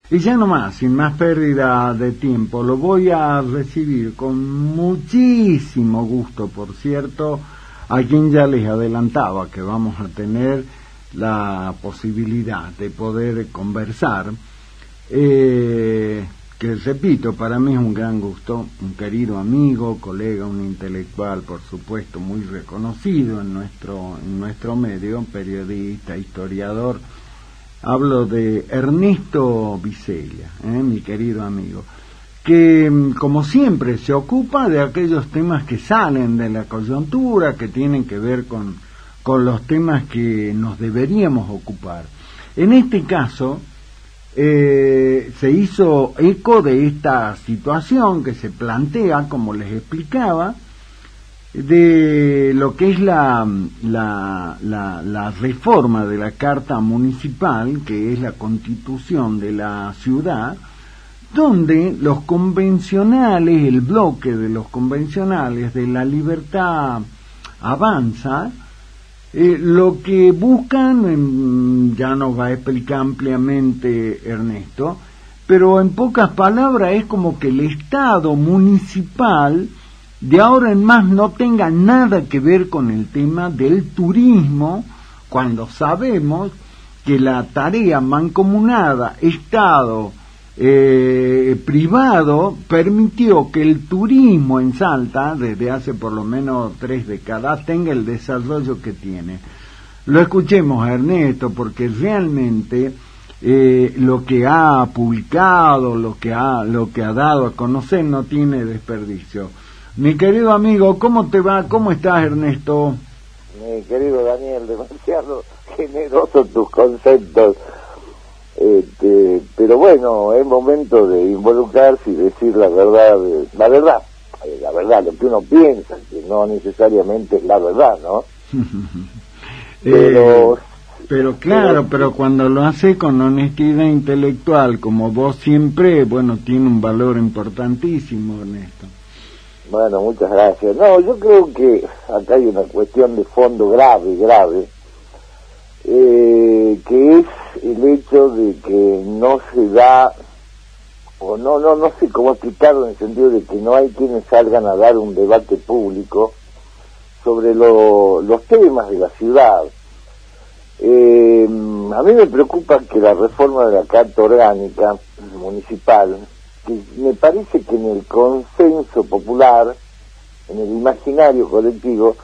Y ya nomás, sin más pérdida de tiempo, lo voy a recibir con muchísimo gusto, por cierto, a quien ya les adelantaba que vamos a tener la posibilidad de poder conversar, que repito, para mí es un gran gusto, un querido amigo, colega, un intelectual, por supuesto, muy reconocido en nuestro medio, periodista, historiador. Hablo de Ernesto Viselia, mi querido amigo, que como siempre se ocupa de aquellos temas que salen de la coyuntura, que tienen que ver con los temas que nos deberíamos ocupar. En este caso, se hizo eco de esta situación que se plantea, como les explicaba, de lo que es la reforma de la Carta Municipal, que es la constitución de la ciudad, donde los convencionales, el bloque de los convencionales de La Libertad Avanza, lo que buscan, ya nos va a explicar ampliamente Ernesto, pero en pocas palabras es como que el Estado municipal de ahora en más no tenga nada que ver con el tema del turismo, cuando sabemos que la tarea mancomunada Estado privado permitió que el turismo en Salta, desde hace por lo menos 3 décadas, tenga el desarrollo que tiene. Lo escuchemos a Ernesto, porque realmente lo que ha publicado, lo que ha dado a conocer no tiene desperdicio. Mi querido amigo, ¿cómo te va? ¿Cómo estás, Ernesto? Mi querido Daniel, demasiado generosos tus conceptos. Pero bueno, es momento de involucrarse y decir la verdad, lo que uno piensa, que no necesariamente es la verdad, ¿no? Pero claro, pero cuando lo hace con honestidad intelectual, como vos siempre, bueno, tiene un valor importantísimo, Ernesto. Bueno, muchas gracias. No, yo creo que acá hay una cuestión de fondo grave, que es el hecho de que no se da, o no sé cómo explicarlo, en el sentido de que no hay quienes salgan a dar un debate público sobre los temas de la ciudad. A mí me preocupa que la reforma de la Carta Orgánica Municipal, que me parece que en el consenso popular, en el imaginario colectivo,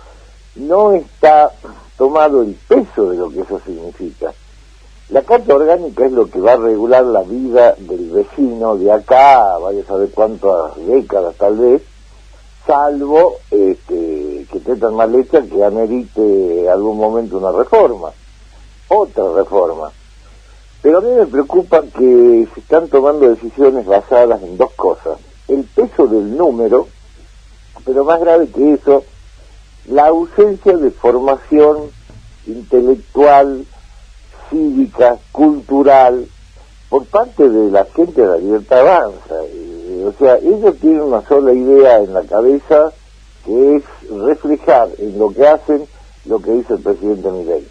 no está tomado el peso de lo que eso significa. La Carta Orgánica es lo que va a regular la vida del vecino de acá, vaya a saber cuántas décadas tal vez, salvo que esté tan mal hecha que amerite algún momento una reforma, otra reforma. Pero a mí me preocupa que se están tomando decisiones basadas en dos cosas: el peso del número, pero más grave que eso, la ausencia de formación intelectual, cívica, cultural, por parte de la gente de La Libertad Avanza. O sea, ellos tienen una sola idea en la cabeza, que es reflejar en lo que hacen lo que dice el presidente Milei.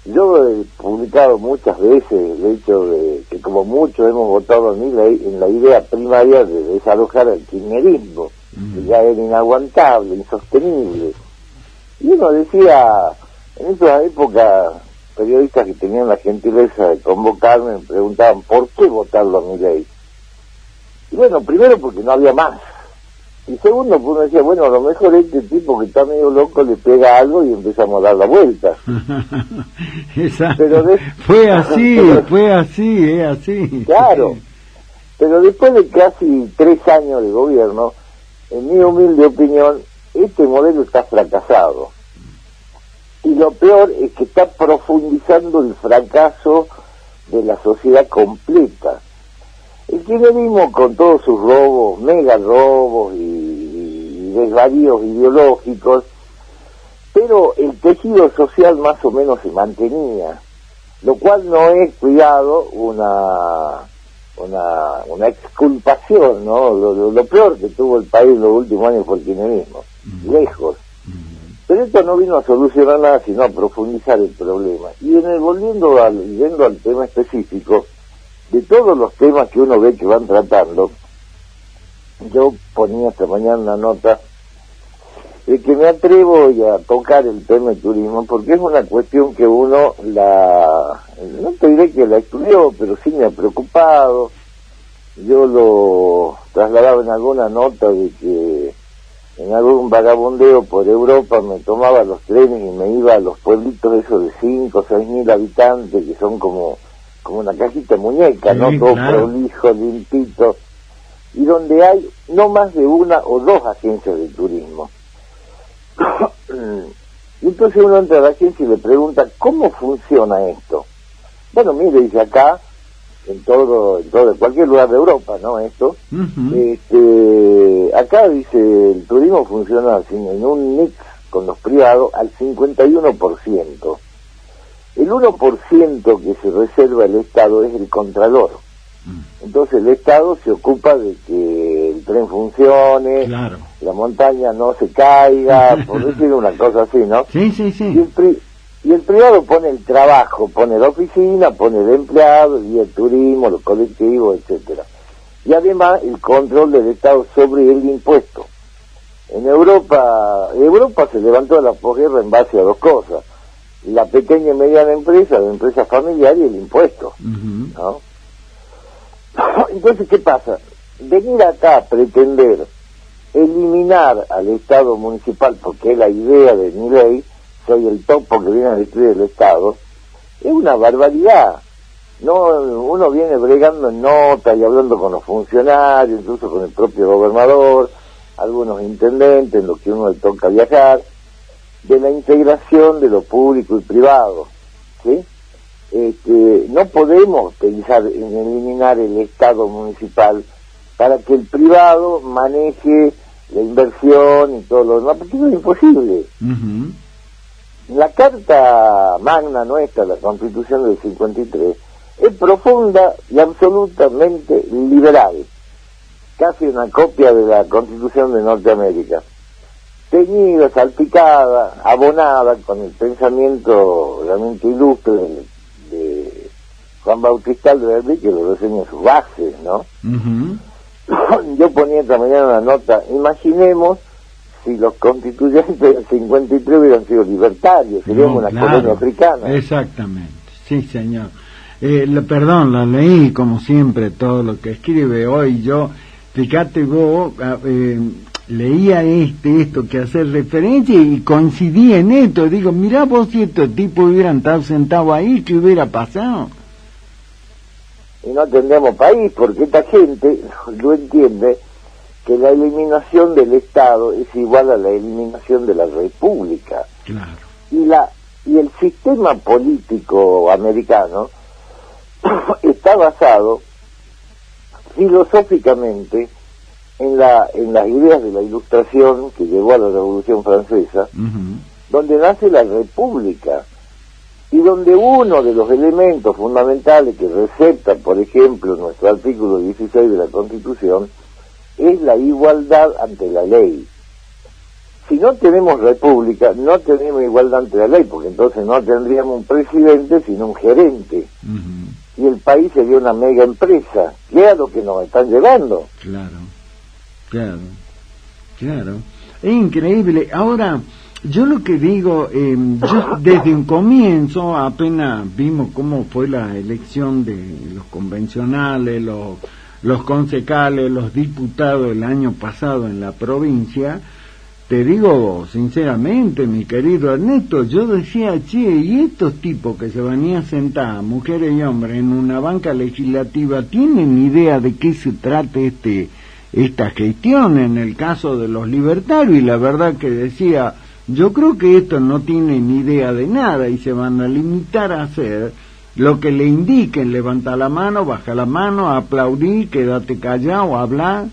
Yo he publicado muchas veces el hecho de que, como muchos hemos votado a Milei, en la idea primaria de desalojar al kirchnerismo, que ya era inaguantable, insostenible. Y uno decía, en esa época, periodistas que tenían la gentileza de convocarme me preguntaban ¿por qué votarlo a Milei? Y bueno, primero porque no había más. Y segundo, pues uno decía, bueno, a lo mejor este tipo que está medio loco le pega algo y empezamos a dar la vuelta. Pero fue así, es así. Claro, pero después de casi 3 años de gobierno, en mi humilde opinión, este modelo está fracasado. Y lo peor es que está profundizando el fracaso de la sociedad completa. El kirchnerismo, con todos sus robos, mega robos y desvaríos ideológicos, pero el tejido social más o menos se mantenía, lo cual no es, cuidado, una exculpación, ¿no? Lo peor que tuvo el país en los últimos años fue el kirchnerismo, lejos. Pero esto no vino a solucionar nada, sino a profundizar el problema. Y yendo al tema específico, de todos los temas que uno ve que van tratando, yo ponía esta mañana una nota de que me atrevo a tocar el tema del turismo, porque es una cuestión que uno no te diré que la estudió, pero sí me ha preocupado. Yo lo trasladaba en alguna nota de que en algún vagabundeo por Europa me tomaba los trenes y me iba a los pueblitos esos de 5 o 6 mil habitantes, que son como una cajita muñeca, sí, ¿no? Todo claro, prolijo, limpito, y donde hay no más de una o dos agencias de turismo. Y entonces uno entra a la agencia y le pregunta, ¿cómo funciona esto? Bueno, mire, dice acá, en cualquier lugar de Europa, ¿no? Esto, acá dice, el turismo funciona así, en un mix con los privados al 51%. El 1% que se reserva el Estado es el contralor. Entonces el Estado se ocupa de que el tren funcione, claro, la montaña no se caiga, por decir una cosa así, ¿no? Sí, sí, sí. Y el privado pone el trabajo, pone la oficina, pone el empleado, y el turismo, los colectivos, etcétera. Y además el control del Estado sobre el impuesto. En Europa se levantó la posguerra en base a dos cosas: la pequeña y mediana empresa, la empresa familiar y el impuesto, ¿no? Entonces, ¿qué pasa? Venir acá a pretender eliminar al Estado municipal, porque es la idea de mi ley, soy el topo que viene a destruir el Estado, es una barbaridad. No, uno viene bregando en notas y hablando con los funcionarios, incluso con el propio gobernador, algunos intendentes, en los que uno le toca viajar, de la integración de lo público y privado, ¿sí? No podemos pensar en eliminar el Estado municipal para que el privado maneje la inversión y todo lo demás, porque eso es imposible. La Carta Magna nuestra, la Constitución del 53, es profunda y absolutamente liberal, casi una copia de la Constitución de Norteamérica, teñida, salpicada, abonada con el pensamiento realmente ilustre de Juan Bautista Alberdi, que lo reseña sus bases, ¿no? Yo ponía esta mañana una nota: imaginemos si los constituyentes del 53 hubieran sido libertarios, seríamos una colonia africana. Exactamente, sí, señor. Perdón, la leí como siempre todo lo que escribe hoy. Yo, fíjate vos, leía esto que hace referencia y coincidí en esto. Digo, mirá vos, si estos tipos hubieran estado sentados ahí, ¿qué hubiera pasado? Y no tendríamos país, porque esta gente no entiende que la eliminación del Estado es igual a la eliminación de la República. Claro. Y el sistema político americano está basado filosóficamente en las ideas de la Ilustración que llevó a la Revolución Francesa, donde nace la República, y donde uno de los elementos fundamentales que recepta, por ejemplo, nuestro artículo 16 de la Constitución, es la igualdad ante la ley. Si no tenemos república, no tenemos igualdad ante la ley, porque entonces no tendríamos un presidente, sino un gerente. Y el país sería una mega empresa, que es a lo que nos están llevando. Claro. Es increíble. Ahora, yo lo que digo, yo desde un comienzo, apenas vimos cómo fue la elección de los convencionales, los concejales, los diputados el año pasado en la provincia, te digo sinceramente, mi querido Ernesto, yo decía, che, y estos tipos que se venían a sentar, mujeres y hombres, en una banca legislativa, ¿tienen idea de qué se trata esta gestión en el caso de los libertarios? Y la verdad que decía, yo creo que estos no tienen idea de nada y se van a limitar a hacer lo que le indiquen: levanta la mano, baja la mano, aplaudí, quédate callado, habla.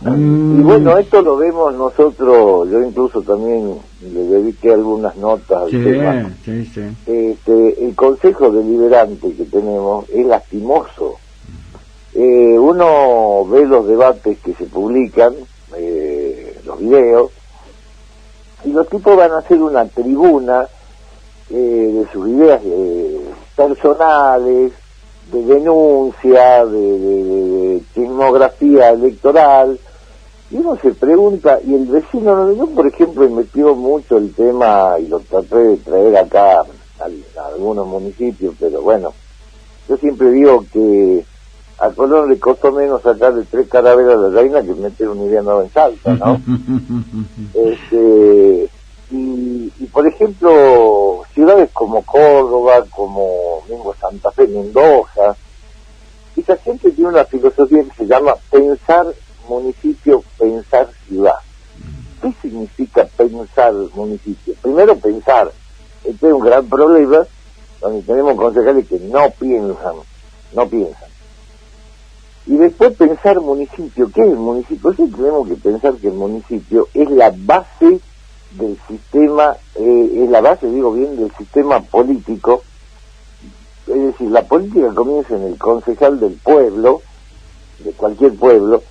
Y bueno, esto lo vemos nosotros, yo incluso también le dediqué algunas notas al tema. Sí. El Consejo Deliberante que tenemos es lastimoso. Uno ve los debates que se publican, los videos, y los tipos van a hacer una tribuna de sus ideas personales, denuncia, de chismografía electoral, y uno se pregunta, y el vecino, no, yo por ejemplo metió mucho el tema, y lo traté de traer acá a algunos municipios, pero bueno, yo siempre digo que a Colón le costó menos sacarle 3 carabelas de reina que meter una idea nueva en Salta, ¿no? Y por ejemplo, ciudades como Córdoba, como mismo Santa Fe, Mendoza, esa gente tiene una filosofía que se llama pensar municipio, pensar ciudad. ¿Qué significa pensar municipio? Primero pensar, este es un gran problema, donde tenemos concejales que no piensan. Y después pensar municipio. ¿Qué es el municipio? Sí, tenemos que pensar que el municipio es la base del sistema, es la base, digo bien, del sistema político. Es decir, la política comienza en el concejal del pueblo, de cualquier pueblo,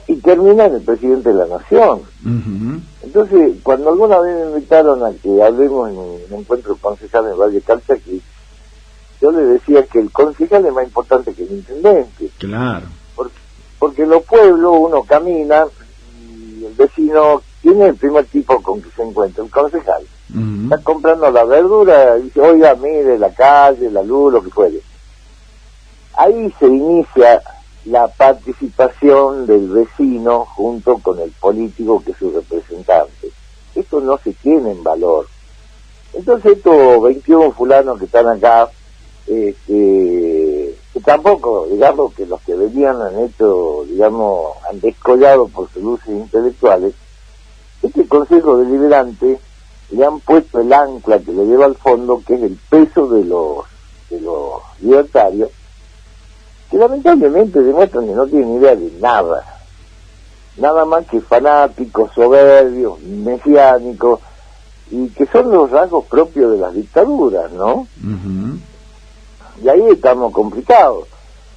y termina en el presidente de la nación. Uh-huh. Entonces, cuando alguna vez me invitaron a que hablemos en un encuentro concejal en Valle Calchaquí, yo le decía que el concejal es más importante que el intendente. Claro. Porque en los pueblos uno camina y el vecino, ¿quién es el primer tipo con que se encuentra? El concejal. Uh-huh. Está comprando la verdura y dice, oiga, mire la calle, la luz, lo que fuere. Ahí se inicia la participación del vecino junto con el político que es su representante. Esto no se tiene en valor. Entonces estos 21 fulanos que están acá, que tampoco, digamos, que los que venían han hecho, digamos, han descollado por sus luces intelectuales, este Consejo Deliberante le han puesto el ancla que le lleva al fondo, que es el peso de los libertarios, que lamentablemente demuestran que no tienen idea de nada más que fanáticos, soberbios, mesiánicos, y que son los rasgos propios de las dictaduras, ¿no? Uh-huh. Y ahí estamos complicados,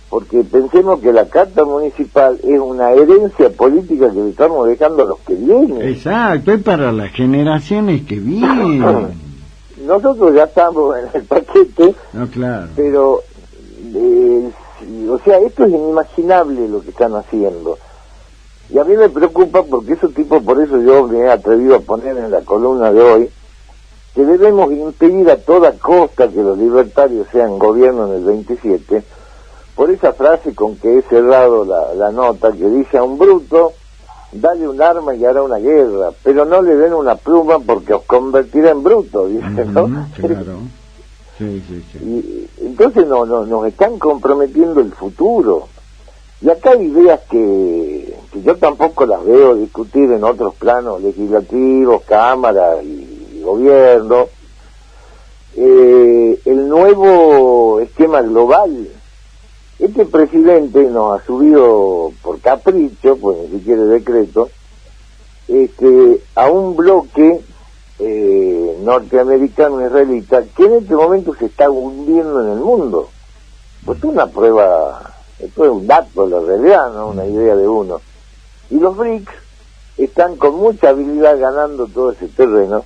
porque pensemos que la Carta Municipal es una herencia política que le estamos dejando a los que vienen. Exacto, es para las generaciones que vienen. Nosotros ya estamos en el paquete, no, claro. Pero, o sea, esto es inimaginable lo que están haciendo. Y a mí me preocupa porque esos tipos, por eso yo me he atrevido a poner en la columna de hoy, que debemos impedir a toda costa que los libertarios sean gobierno en el 27, por esa frase con que he cerrado la nota, que dice a un bruto, dale un arma y hará una guerra, pero no le den una pluma porque os convertirá en bruto, dice, ¿no? Claro. Sí. Y, entonces nos están comprometiendo el futuro. Y acá hay ideas que yo tampoco las veo discutir en otros planos legislativos, cámara y gobierno. El nuevo esquema global, este presidente nos ha subido por capricho, pues ni siquiera decreto, a un bloque norteamericano israelita que en este momento se está hundiendo en el mundo. Pues es una prueba, esto es un dato de la realidad, no una idea de uno. Y los BRICS están con mucha habilidad ganando todo ese terreno,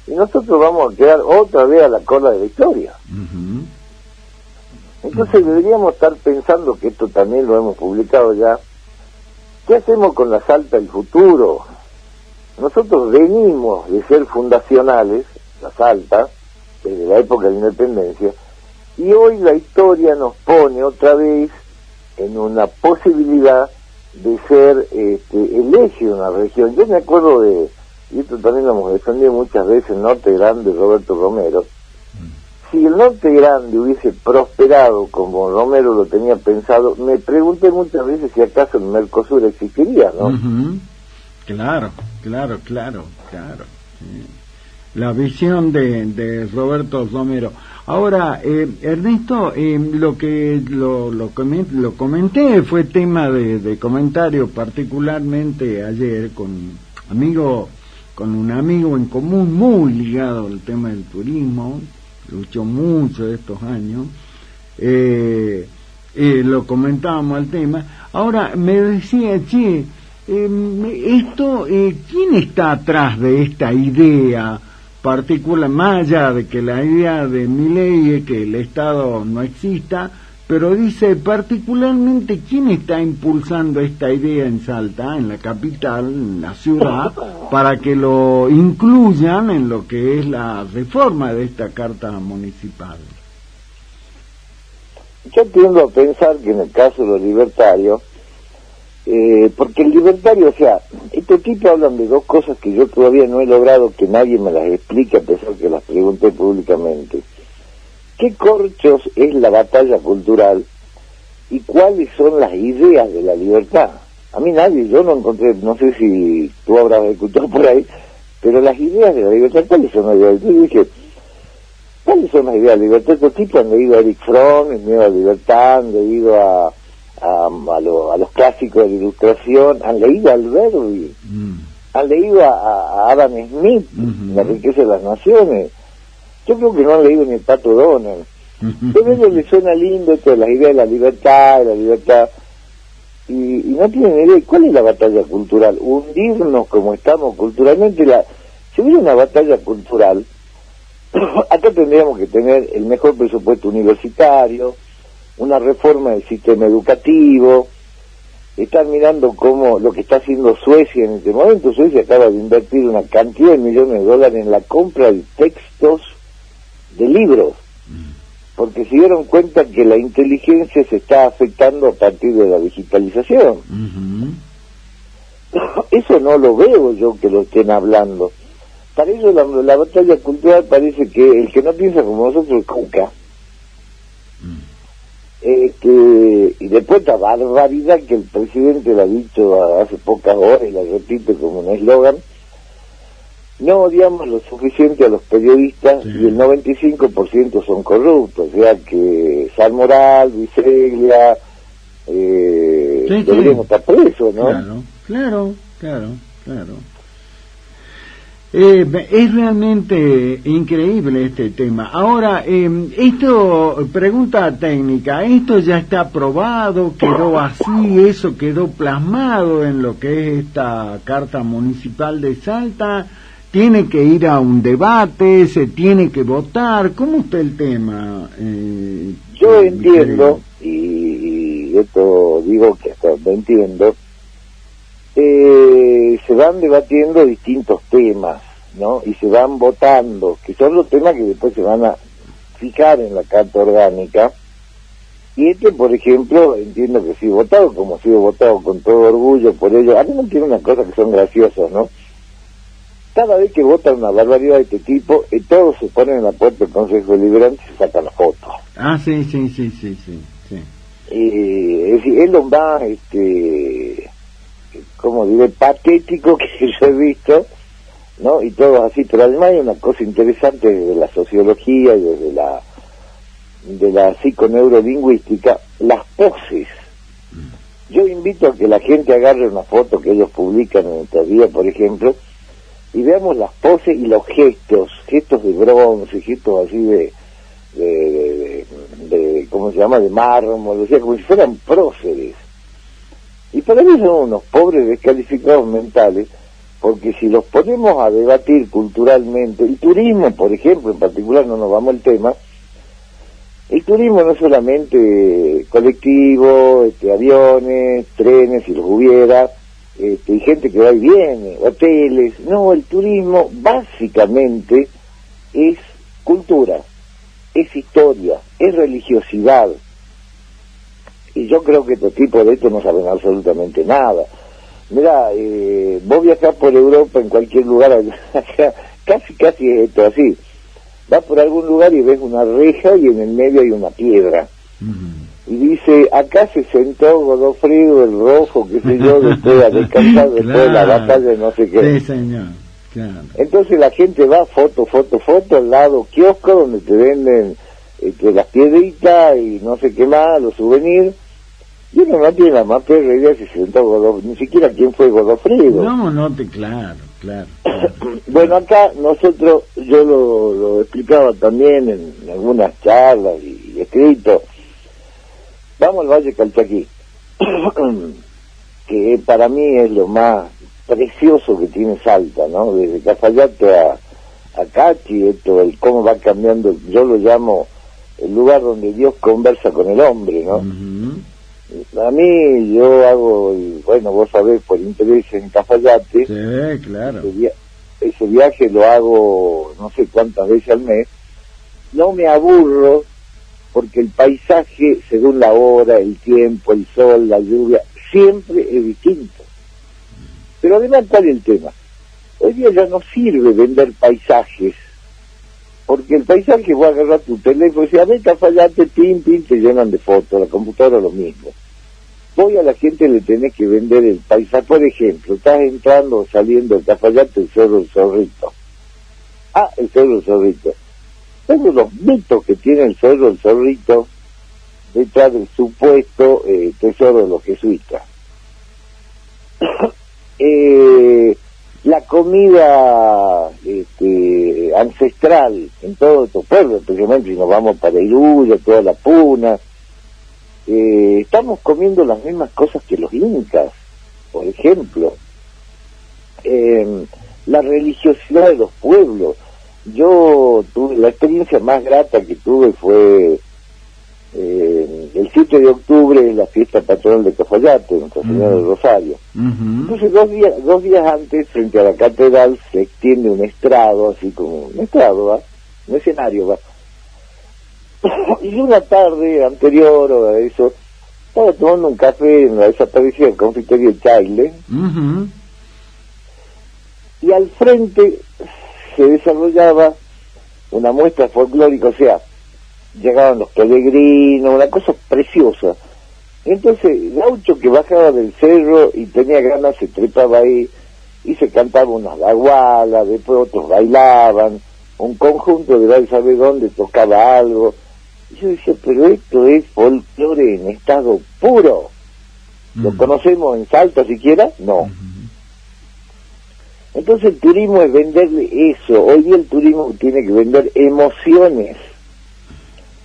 y nosotros vamos a quedar otra vez a la cola de la historia. Uh-huh. Entonces deberíamos estar pensando, que esto también lo hemos publicado ya, ¿qué hacemos con la Salta del futuro? Nosotros venimos de ser fundacionales, la Salta, desde la época de la independencia, y hoy la historia nos pone otra vez en una posibilidad de ser el eje de una región. Yo me acuerdo y esto también lo hemos defendido muchas veces, el Norte Grande, Roberto Romero. Si el Norte Grande hubiese prosperado como Romero lo tenía pensado, me pregunté muchas veces si acaso el Mercosur existiría, ¿no? Uh-huh. Claro. Sí. La visión de Roberto Romero. Ahora, Ernesto, lo que lo comenté fue tema de comentario, particularmente ayer con un amigo en común muy ligado al tema del turismo, luchó mucho estos años, lo comentábamos al tema. Ahora me decía, ¿quién está atrás de esta idea particular, más allá de que la idea de Milei es que el Estado no exista, pero dice particularmente quién está impulsando esta idea en Salta, en la capital, en la ciudad, para que lo incluyan en lo que es la reforma de esta carta municipal. Yo tiendo a pensar que en el caso de los libertarios, porque el libertario, o sea, estos tipos hablan de dos cosas que yo todavía no he logrado que nadie me las explique, a pesar que las pregunté públicamente. ¿Qué corchos es la batalla cultural y cuáles son las ideas de la libertad? A mí nadie, yo no encontré, no sé si tú habrás escuchado por ahí, pero las ideas de la libertad, ¿cuáles son las ideas? Yo dije, ¿cuáles son las ideas de la libertad? Estos tipos han leído a Eric Fromm, han leído a Libertad, han leído a los clásicos de la Ilustración, han leído a Alberti, han leído a Adam Smith, La riqueza de las naciones. Yo creo que no han leído ni el Pato Donald. Pero a ellos les suena lindo esto de las ideas de la libertad, y no tienen idea. ¿Cuál es la batalla cultural? Hundirnos como estamos culturalmente. Si hubiera una batalla cultural, acá tendríamos que tener el mejor presupuesto universitario, una reforma del sistema educativo. Están mirando cómo lo que está haciendo Suecia en este momento. Suecia acaba de invertir una cantidad de millones de dólares en la compra de textos de libros, porque se dieron cuenta que la inteligencia se está afectando a partir de la digitalización. Eso no lo veo yo que lo estén hablando. Para ellos la batalla cultural parece que el que no piensa como nosotros es Cuca. Y después esta barbaridad que el presidente la ha dicho hace pocas horas y la repite como un eslogan: no odiamos lo suficiente a los periodistas, y el 95% son corruptos, o sea que San Moral, Biseglia, deberíamos estar presos, ¿no? Claro. Es realmente increíble este tema. Ahora, esto, pregunta técnica, ¿esto ya está aprobado? ¿Quedó así? ¿Eso quedó plasmado en lo que es esta Carta Municipal de Salta? ¿Tiene que ir a un debate? ¿Se tiene que votar? ¿Cómo está el tema? Yo entiendo, y esto digo que hasta lo entiendo, se van debatiendo distintos temas, ¿no? Y se van votando, que son los temas que después se van a fijar en la Carta Orgánica. Y por ejemplo, entiendo que ha sido votado, como ha sido votado con todo orgullo por ello. A mí no tiene una cosa que son graciosas, ¿no? Cada vez que votan una barbaridad de este tipo, todos se ponen en la puerta del Consejo Deliberante y se sacan las fotos. Sí. Es decir, es lo más, como diré, patético que yo he visto, ¿no? Y todo así, pero además hay una cosa interesante desde la sociología y desde de la psiconeurolingüística, las poses. Yo invito a que la gente agarre una foto que ellos publican en esta día, por ejemplo, y veamos las poses y los gestos de bronce, gestos así de ¿cómo se llama?, de mármol, o sea, como si fueran próceres. Y para mí son unos pobres descalificados mentales, porque si los ponemos a debatir culturalmente, el turismo, por ejemplo, en particular, no nos vamos al tema, el turismo no es solamente colectivo, aviones, trenes, si los hubiera, y gente que va y viene, hoteles. No, el turismo básicamente es cultura, es historia, es religiosidad. Y yo creo que estos tipos de esto no saben absolutamente nada. Mira, vos viajás por Europa en cualquier lugar, casi es esto así. Vas por algún lugar y ves una reja y en el medio hay una piedra. Y dice, acá se sentó Godofredo el Rojo, qué sé yo, después de descansar, después de la batalla de no sé qué. Sí, señor, claro. Entonces la gente va foto, al lado kiosco donde te venden las piedritas y no sé qué más, los souvenirs. Y uno no tiene la más perra idea si se sentó Godofredo, ni siquiera quién fue Godofredo. Claro. Bueno, acá nosotros, yo lo explicaba también en algunas charlas y escrito. Vamos al Valle Calchaquí, que para mí es lo más precioso que tiene Salta, ¿no? Desde Cafayate a Cachi, el cómo va cambiando, yo lo llamo el lugar donde Dios conversa con el hombre, ¿no? Ujú. A mí, yo hago, bueno, vos sabés, por interés en Cafayate, Sí, claro. ese viaje lo hago no sé cuántas veces al mes, no me aburro, porque el paisaje, según la hora, el tiempo, el sol, la lluvia, siempre es distinto. Pero además, ¿cuál es el tema? Hoy día ya no sirve vender paisajes, porque el paisaje va a agarrar tu teléfono y dice, a ver, Cafayate, pim, pim, te llenan de fotos, la computadora lo mismo. Hoy a la gente le tenés que vender el paisaje. Por ejemplo, estás entrando o saliendo de Cafayate, el Cerro del Zorrito. Ah, el Cerro del Zorrito. Todos los mitos que tiene el Cerro del Zorrito detrás del supuesto tesoro de los jesuitas. La comida ancestral en todos estos pueblos, especialmente si nos vamos para Iruya, toda la Puna, estamos comiendo las mismas cosas que los incas, por ejemplo. La religiosidad de los pueblos. Yo tuve, la experiencia más grata que tuve fue el 7 de octubre, la fiesta patronal de Cafayate, Nuestra Señora del Rosario. Entonces, dos días antes, frente a la catedral, se extiende un estrado, así como un estrado, ¿va? Un escenario, ¿va? Y una tarde anterior o a eso, estaba tomando un café en la desaparecida confitería Chaile, y al frente se desarrollaba una muestra folclórica, o sea, llegaban los peregrinos, una cosa preciosa. Entonces, Gaucho que bajaba del cerro y tenía ganas, se trepaba ahí, y se cantaba unas bagualas, después otros bailaban, un conjunto de nadie sabe dónde tocaba algo. Y yo decía, pero esto es folclore en estado puro. ¿Lo conocemos en Salta siquiera? No. Entonces el turismo es venderle eso. Hoy día el turismo tiene que vender emociones,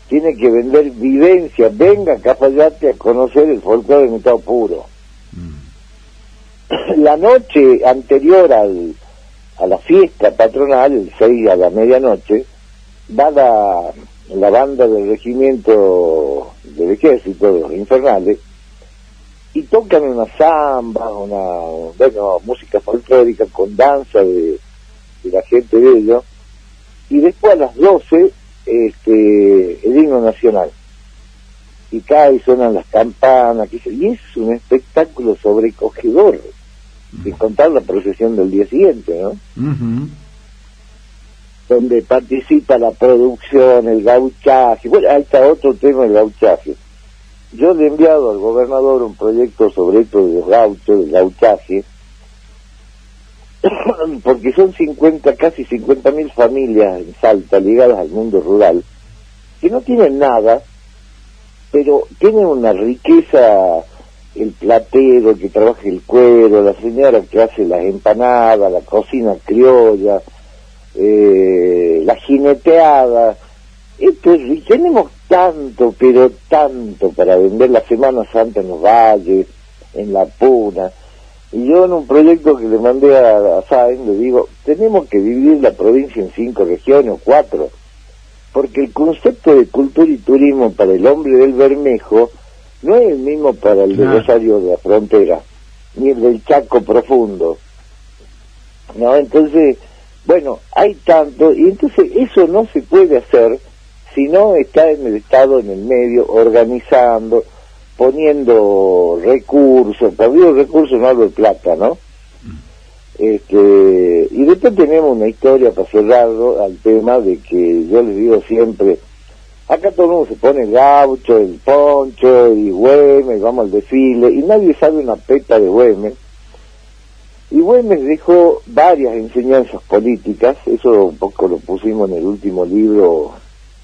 tiene que vender vivencia. Venga a Cafayate a conocer el folclore en estado puro. La noche anterior a la fiesta patronal, el 6 a la medianoche, va la banda del regimiento del ejército, de los infernales, y tocan una samba, música folclórica con danza de la gente de ellos, y después a las 12 el himno nacional, y cae y suenan las campanas, y es un espectáculo sobrecogedor, sin contar la procesión del día siguiente, ¿no? Donde participa la producción, el gauchaje. Bueno, ahí está otro tema, el gauchaje. Yo le he enviado al gobernador un proyecto sobre esto de los gauchos, del gauchaje, porque son casi 50.000 familias en Salta ligadas al mundo rural, que no tienen nada, pero tienen una riqueza, el platero, el que trabaja el cuero, la señora que hace las empanadas, la cocina criolla, la jineteada. Esto es, tenemos tanto, pero tanto para vender la Semana Santa en los valles, en la Puna. Y yo en un proyecto que le mandé a Sáenz le digo, tenemos que dividir la provincia en 5 regiones o 4, porque el concepto de cultura y turismo para el hombre del Bermejo no es el mismo para el de Rosario de la Frontera, ni el del Chaco profundo, ¿no? Entonces, bueno, hay tanto, y entonces eso no se puede hacer si no está en el Estado, en el medio, organizando, poniendo recursos. Cuando digo recursos no hablo de plata, ¿no? Y después tenemos una historia para cerrarlo al tema de que yo les digo siempre, acá todo el mundo se pone el gaucho, el poncho y Güemes, vamos al desfile, y nadie sabe una peta de Güemes. Y Güemes dejó varias enseñanzas políticas, eso un poco lo pusimos en el último libro.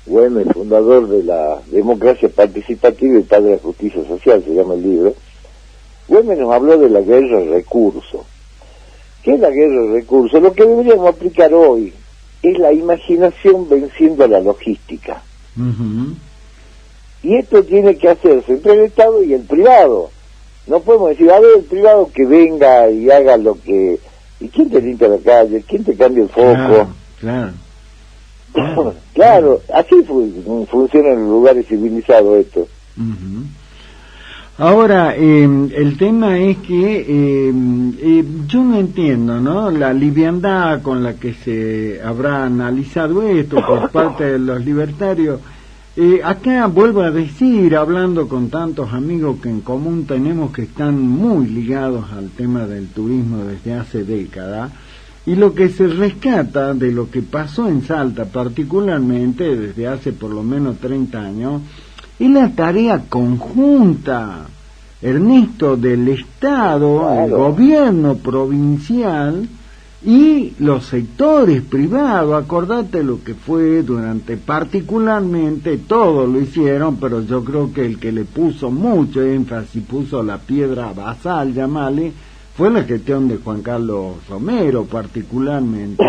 Güemes, fundador de la democracia participativa y padre de la justicia social, se llama el libro. Güemes nos habló de la guerra de recursos. ¿Qué es la guerra de recursos? Lo que deberíamos aplicar hoy es la imaginación venciendo a la logística. Y esto tiene que hacerse entre el Estado y el privado. No podemos decir, a ver, el privado que venga y haga lo que... ¿Y quién te limpia la calle? ¿Quién te cambia el foco? Claro. Claro, así funciona en los lugares civilizados esto. Uh-huh. Ahora, el tema es que yo no entiendo, ¿no? La liviandad con la que se habrá analizado esto por parte de los libertarios. Acá vuelvo a decir, hablando con tantos amigos que en común tenemos que están muy ligados al tema del turismo desde hace décadas, y lo que se rescata de lo que pasó en Salta, particularmente desde hace por lo menos 30 años, es la tarea conjunta, Ernesto, del Estado, claro, el gobierno provincial y los sectores privados. Acordate lo que fue durante, particularmente, todos lo hicieron, pero yo creo que el que le puso mucho énfasis, puso la piedra basal, llamale, fue la gestión de Juan Carlos Romero, particularmente,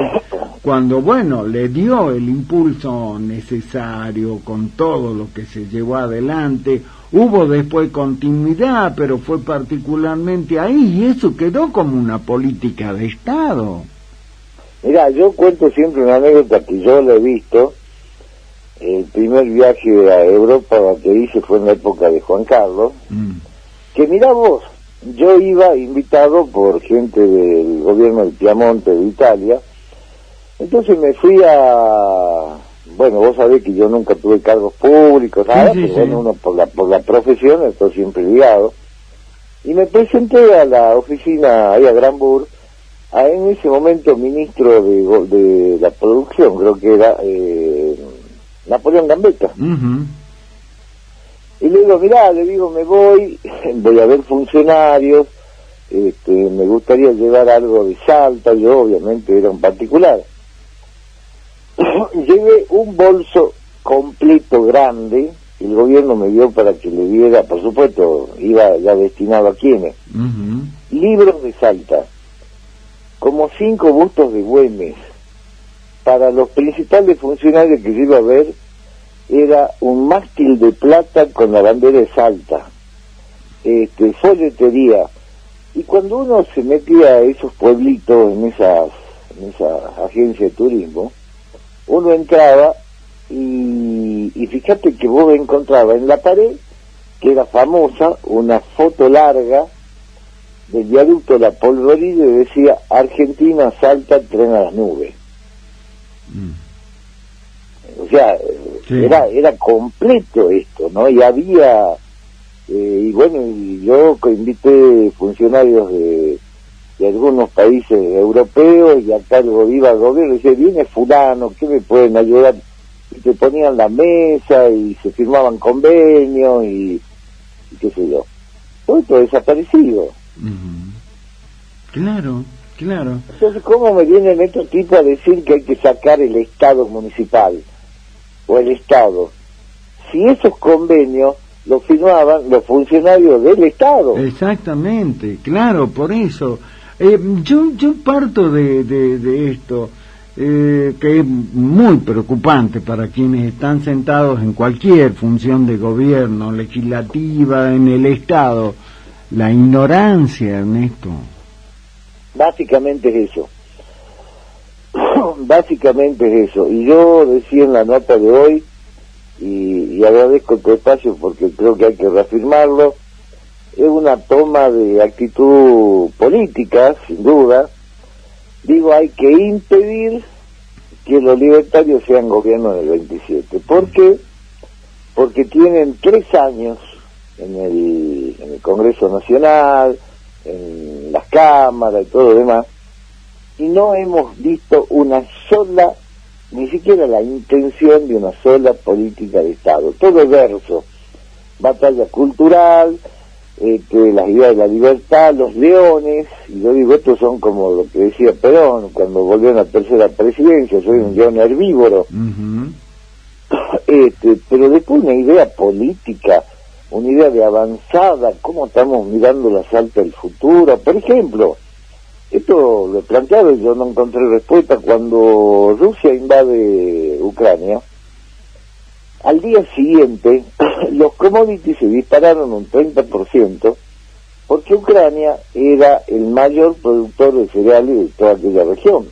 cuando, bueno, le dio el impulso necesario con todo lo que se llevó adelante. Hubo después continuidad, pero fue particularmente ahí, y eso quedó como una política de Estado. Mira, yo cuento siempre una anécdota que yo lo he visto. El primer viaje a Europa que hice fue en la época de Juan Carlos, que mirá vos, yo iba invitado por gente del gobierno del Piamonte de Italia. Entonces me fui bueno, vos sabés que yo nunca tuve cargos públicos, nada, pero bueno, uno por la profesión estoy siempre ligado. Y me presenté a la oficina ahí a Granburg, en ese momento ministro de la producción, creo que era Napoleón Gambetta. Y le digo, mirá, me voy a ver funcionarios, me gustaría llevar algo de Salta, yo obviamente era un particular. Llevé un bolso completo grande, el gobierno me dio para que le diera, por supuesto, iba ya destinado a quienes, libros de Salta, como 5 bustos de Güemes. Para los principales funcionarios que yo iba a ver, era un mástil de plata con la bandera de Salta, folletería. Y cuando uno se metía a esos pueblitos, en esa agencia de turismo, uno entraba y fíjate que vos encontrabas en la pared, que era famosa, una foto larga del viaducto La Polvorilla, y decía: Argentina, Salta, tren a las nubes. O sea, sí, era completo esto, ¿no? Y había, y bueno, y yo invité funcionarios de algunos países europeos, y acá iba el gobierno y decía: viene fulano, ¿qué me pueden ayudar? Y te ponían la mesa y se firmaban convenios y qué sé yo. Todo esto desaparecido. Claro. Entonces, ¿cómo me vienen estos tipos a decir que hay que sacar el Estado municipal o el Estado? Si esos convenios los firmaban los funcionarios del Estado. Exactamente, claro, por eso. Yo parto de esto, que es muy preocupante para quienes están sentados en cualquier función de gobierno, legislativa, en el Estado, la ignorancia, Ernesto. Básicamente es eso. Básicamente es eso. Y yo decía en la nota de hoy, y agradezco tu espacio porque creo que hay que reafirmarlo, es una toma de actitud política, sin duda. Digo, hay que impedir que los libertarios sean gobierno del 27. ¿Por qué? Porque tienen 3 años en el Congreso Nacional, en las cámaras y todo lo demás, y no hemos visto una sola, ni siquiera la intención de una sola política de Estado. Todo es verso, batalla cultural, las ideas de la libertad, los leones, y yo digo, estos son como lo que decía Perón cuando volvió a la tercera presidencia: soy un león herbívoro. Pero después una idea política, una idea de avanzada, cómo estamos mirando la Salta del futuro. Por ejemplo, esto lo he planteado y yo no encontré respuesta. Cuando Rusia invade Ucrania, al día siguiente los commodities se dispararon un 30%, porque Ucrania era el mayor productor de cereales de toda aquella región.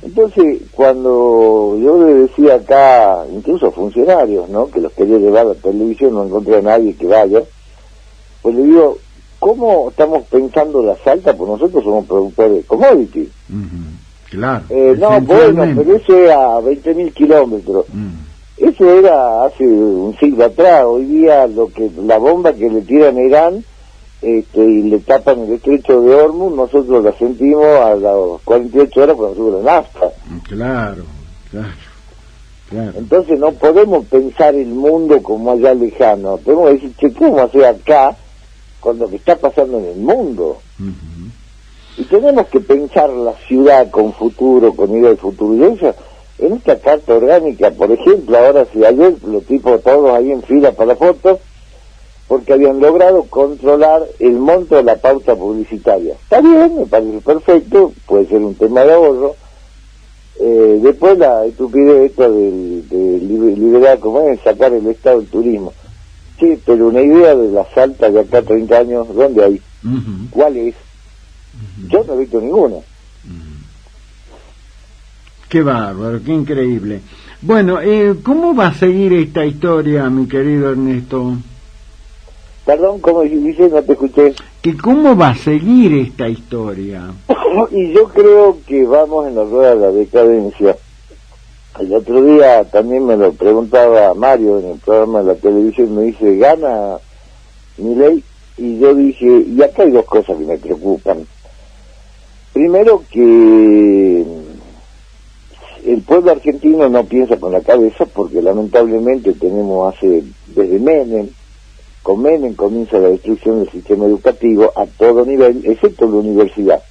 Entonces, cuando yo le decía acá, incluso a funcionarios, ¿no?, que los quería llevar a la televisión, no encontré a nadie que vaya, pues le digo, ¿cómo estamos pensando la Salta? Pues nosotros somos productores de commodity. Claro. No, bueno, pero eso era a 20.000 kilómetros. Eso era hace un siglo atrás. Hoy día la bomba que le tiran a Irán y le tapan el estrecho de Hormuz, nosotros la sentimos a las 48 horas cuando sube la nafta. Claro. Entonces no podemos pensar el mundo como allá lejano. Tenemos que decir, ¿qué podemos hacer acá con lo que está pasando en el mundo? Y tenemos que pensar la ciudad con futuro, con idea de futuro. Y eso, en esta carta orgánica, por ejemplo, ahora si ayer los tipos todos ahí en fila para la foto, porque habían logrado controlar el monto de la pauta publicitaria. Está bien, me parece perfecto, puede ser un tema de ahorro. Después la estupidez esta de liberar, como es, sacar el estado del turismo. Sí, pero una idea de la Salta de acá a 30 años, ¿dónde hay? ¿Cuál es? Yo no he visto ninguna. Qué bárbaro, qué increíble. Bueno, ¿cómo va a seguir esta historia, mi querido Ernesto? Perdón, ¿cómo dice? No te escuché. ¿Que cómo va a seguir esta historia? Y yo creo que vamos en la rueda de la decadencia. El otro día también me lo preguntaba Mario en el programa de la televisión, me dice, ¿gana Milei? Y yo dije, y acá hay dos cosas que me preocupan. Primero, que el pueblo argentino no piensa con la cabeza, porque lamentablemente tenemos desde Menem, con Menem comienza la destrucción del sistema educativo a todo nivel, excepto la universidad.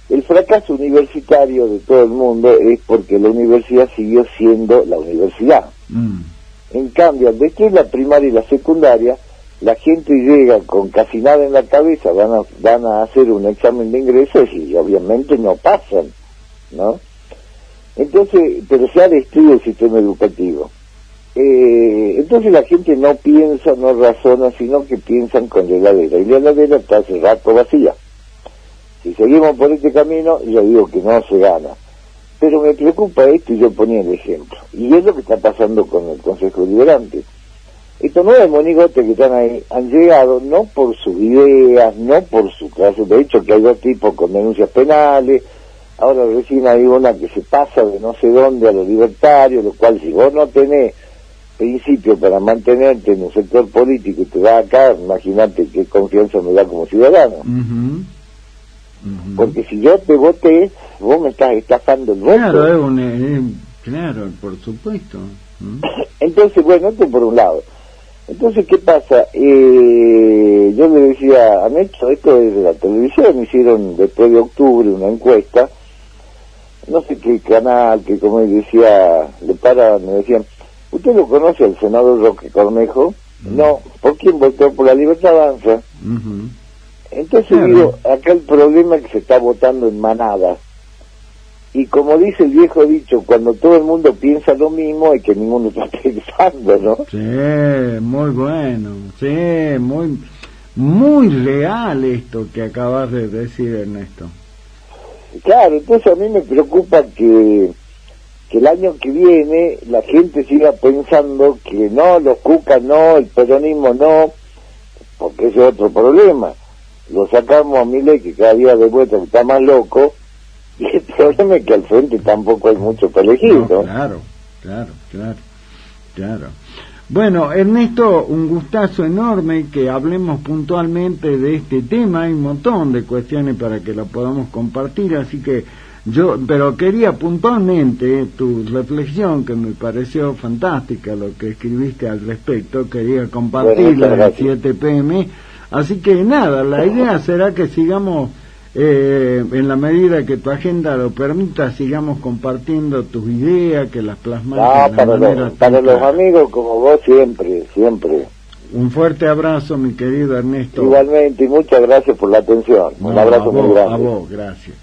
El fracaso universitario de todo el mundo es porque la universidad siguió siendo la universidad. En cambio, al destruir la primaria y la secundaria, la gente llega con casi nada en la cabeza, van a hacer un examen de ingreso y obviamente no pasan, ¿no? Entonces, pero se ha destruido el sistema educativo. Entonces la gente no piensa, no razona, sino que piensan con la heladera, y la heladera está hace rato vacía. Si seguimos por este camino, yo digo que no se gana. Pero me preocupa esto, y yo ponía el ejemplo, y es lo que está pasando con el Consejo Deliberante. Estos 9 monigotes que están ahí han llegado no por sus ideas, no por su clase, de hecho que hay 2 tipos con denuncias penales, ahora recién hay una que se pasa de no sé dónde a los libertarios, lo cual si vos no tenés principio para mantenerte en un sector político y te vas acá, imagínate qué confianza me da como ciudadano. Porque si yo te voté, vos me estás estafando el voto. Claro, claro, por supuesto. Entonces, bueno, esto por un lado. Entonces, ¿qué pasa? Yo le decía, han hecho esto desde la televisión, hicieron después de octubre una encuesta, no sé qué canal, que como decía, me decían, ¿usted lo conoce al senador Roque Cornejo? No. ¿Por quién votó? Por La Libertad Avanza. Entonces digo, acá el problema es que se está votando en manada. Y como dice el viejo dicho, cuando todo el mundo piensa lo mismo, es que ninguno está pensando, ¿no? Sí, muy bueno. Sí, muy real esto que acabas de decir, Ernesto. Claro, entonces a mí me preocupa que el año que viene la gente siga pensando que no, los cucas no, el peronismo no, porque ese es otro problema. Lo sacamos a Milei, que cada día de vuelta está más loco, y el problema es que al frente tampoco hay mucho para elegir, ¿no? Claro. Bueno, Ernesto, un gustazo enorme que hablemos puntualmente de este tema. Hay un montón de cuestiones para que la podamos compartir, así que pero quería puntualmente tu reflexión, que me pareció fantástica lo que escribiste al respecto, quería compartirla a 7 p.m., así que nada, la idea será que sigamos, en la medida que tu agenda lo permita, sigamos compartiendo tus ideas, que las plasmas de manera para los amigos como vos siempre. Un fuerte abrazo, mi querido Ernesto. Igualmente, y muchas gracias por la atención. Un abrazo muy grande. A vos, gracias.